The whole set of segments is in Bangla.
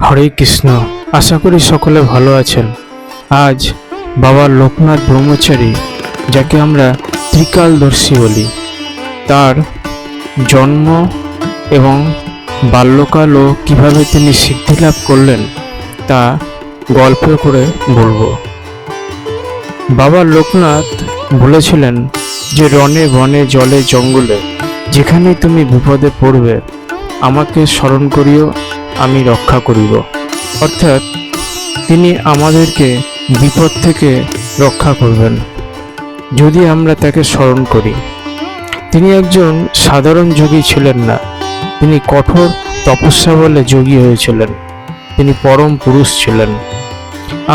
হরে কৃষ্ণ। আশা করি সকলে ভালো আছেন। আজ বাবা লোকনাথ ব্রহ্মচারী, যাকে আমরা ত্রিকালদর্শী বলি, তার জন্ম এবং বাল্যকাল ও কীভাবে তিনি সিদ্ধি লাভ করলেন তা গল্প করে বলবো। বাবা লোকনাথ বলেছিলেন যে রণে বনে জলে জঙ্গলে যেখানে তুমি বিপদে পড়বে আমাকে স্মরণ করিও, আমি রক্ষা করিব। অর্থাৎ তিনি আমাদেরকে বিপদ থেকে রক্ষা করবেন যদি আমরা তাকে স্মরণ করি। তিনি একজন সাধারণ যোগী ছিলেন না, তিনি কঠোর তপস্যা বলে যোগী হয়েছিলেন। তিনি পরম পুরুষ ছিলেন।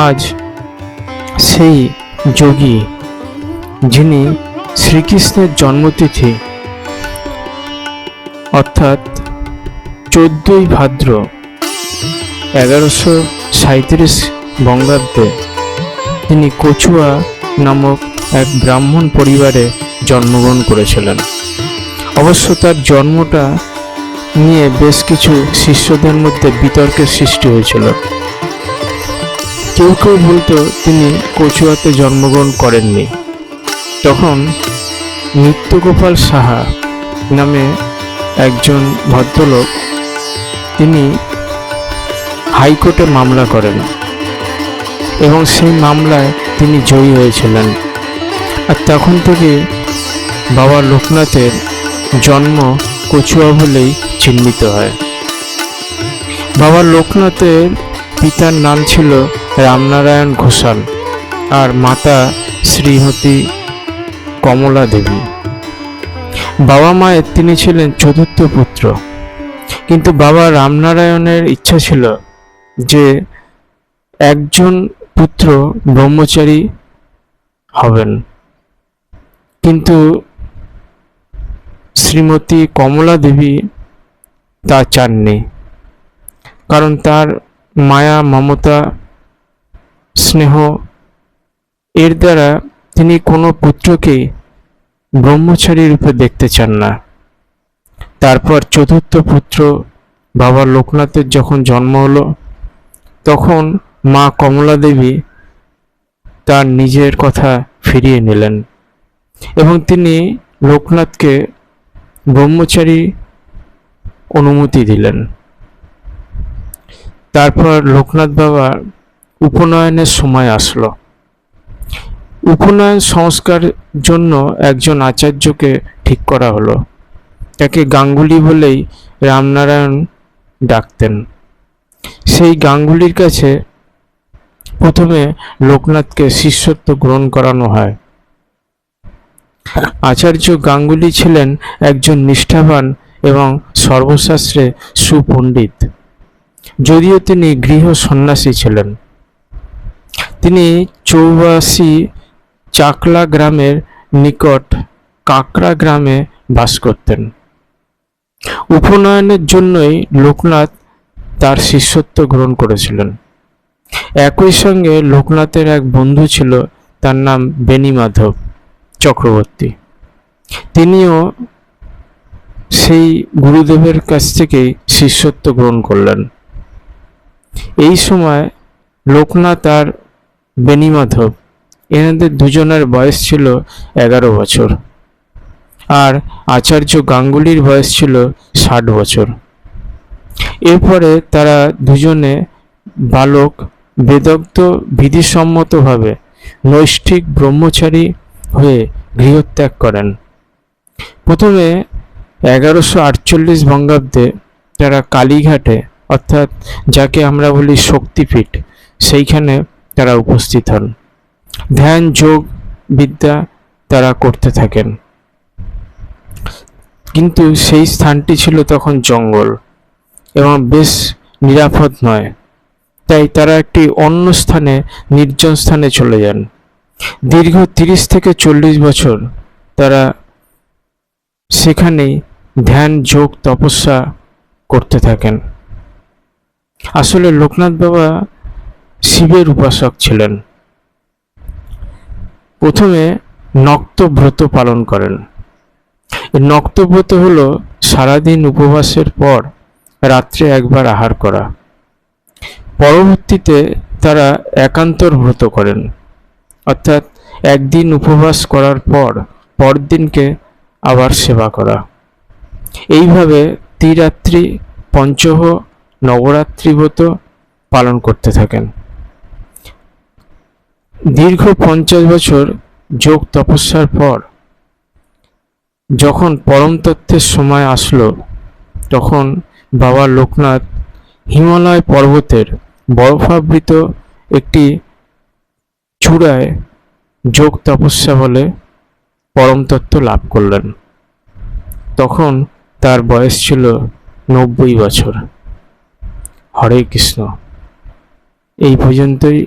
আজ সেই যোগী, যিনি শ্রীকৃষ্ণের জন্মতিথি অর্থাৎ 14ই ভাদ্র 1137 বঙ্গাব্দে তিনি কচুয়া নামক এক ব্রাহ্মণ পরিবারে জন্মগ্রহণ করেছিলেন। অবশ্য তার জন্মটা নিয়ে বেশ কিছু শিষ্যদের মধ্যে বিতর্কের সৃষ্টি হয়েছিল। কেউ কেউ বলতো তিনি কচুয়াতে জন্মগ্রহণ করেননি। তখন নিত্যগোপাল সাহা নামে একজন ভদ্রলোক, তিনি হাইকোর্টে মামলা করেন এবং সেই মামলায় তিনি জয়ী হয়েছিলেন। আর তখন থেকে বাবা লোকনাথের জন্ম কচুয়া বলেই চিহ্নিত হয়। বাবা লোকনাথের পিতার নাম ছিল রামনারায়ণ ঘোষাল আর মাতা শ্রীমতী কমলা দেবী। বাবা মায়ের তিনি ছিলেন চতুর্থ পুত্র, কিন্তু বাবা রামনারায়ণের ইচ্ছা ছিল যে একজন পুত্র ব্রহ্মচারী হবেন, কিন্তু শ্রীমতী কমলা দেবী তা চাননি। কারণ তার মায়া, মমতা, স্নেহ এর দ্বারা তিনি কোনো পুত্রকে ব্রহ্মচারী রূপে দেখতে চান না। তারপর চতুর্থ পুত্র বাবা লোকনাথের যখন জন্ম হলো, তখন মা কমলা দেবী তার নিজের কথা ফিরিয়ে নিলেন এবং তিনি লোকনাথকে ব্রহ্মচারী অনুমতি দিলেন। তারপর লোকনাথ বাবার উপনয়নের সময় আসলো। উপনয়ন সংস্কার জন্য একজন আচার্যকে ঠিক করা হলো। তাকে গাঙ্গুলি বলেই রামনারায়ণ ডাকতেন। সেই গাঙ্গুলির কাছে প্রথমে লোকনাথকে শিষ্যত্ব গ্রহণ করানো হয়। আচার্য গাঙ্গুলি ছিলেন একজন নিষ্ঠাবান এবং সর্বশাস্ত্রে সুপণ্ডিত, যদিও তিনি গৃহ সন্ন্যাসী ছিলেন। তিনি 84 চাকলা গ্রামের নিকট কাকড়া গ্রামে বাস করতেন। উপনয়নের জন্যই লোকনাথ তার শিষ্যত্ব গ্রহণ করেছিলেন। একই সঙ্গে লোকনাথের এক বন্ধু ছিল, তার নাম বেণীমাধব চক্রবর্তী। তিনিও সেই গুরুদেবের কাছ থেকেই শিষ্যত্ব গ্রহণ করলেন। এই সময় লোকনাথ আর বেণীমাধব, এনাদের দুজনের বয়স ছিল 11 বছর, আর আচার্য গাঙ্গুলির বয়স ছিল 60 বছর। এরপরে তারা দুজনে বালক বেদগ্ধ বিধিসম্মতভাবে নৈষ্ঠিক ব্রহ্মচারী হয়ে গৃহত্যাগ করেন। প্রথমে 1148 বঙ্গাব্দে তারা কালীঘাটে, অর্থাৎ যাকে আমরা বলি শক্তিপীঠ, সেইখানে তারা উপস্থিত হন। ধ্যান, যোগ, বিদ্যা তারা করতে থাকেন। কিন্তু সেই স্থানটি ছিল তখন জঙ্গল এবং বেশ নিরাপদ নয়, তাই তারা একটি অন্য স্থানে, নির্জন স্থানে চলে যান। দীর্ঘ 30 থেকে 40 বছর তারা সেখানেই ধ্যান, যোগ, তপস্যা করতে থাকেন। আসলে লোকনাথ বাবা শিবের উপাসক ছিলেন। প্রথমে নক্তব্রত পালন করেন। এই নক্তব্রত হলো সারাদিন উপবাসের পর রাত্রে একবার আহার করা। পরবর্তীতে তারা একান্তর ব্রত করেন, অর্থাৎ একদিন উপবাস করার পর পরদিনকে আবার সেবা করা। এইভাবে ত্রিরাত্রি পঞ্চহ নবরাত্রি ব্রত পালন করতে থাকেন। দীর্ঘ 50 বছর যোগ তপস্যার পর যখন পরম তত্ত্বের সময় আসলো, তখন বাবা লোকনাথ হিমালয় পর্বতের বরফাবৃত একটি চূড়ায় যোগ তপস্যা বলে পরম তত্ত্ব লাভ করলেন। তখন তার বয়স ছিল 90 বছর। হরে কৃষ্ণ। এই পর্যন্তই।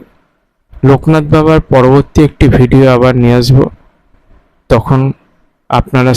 লোকনাথ বাবার পরবর্তী একটি ভিডিও আবার নিয়ে আসবো, তখন আপনারা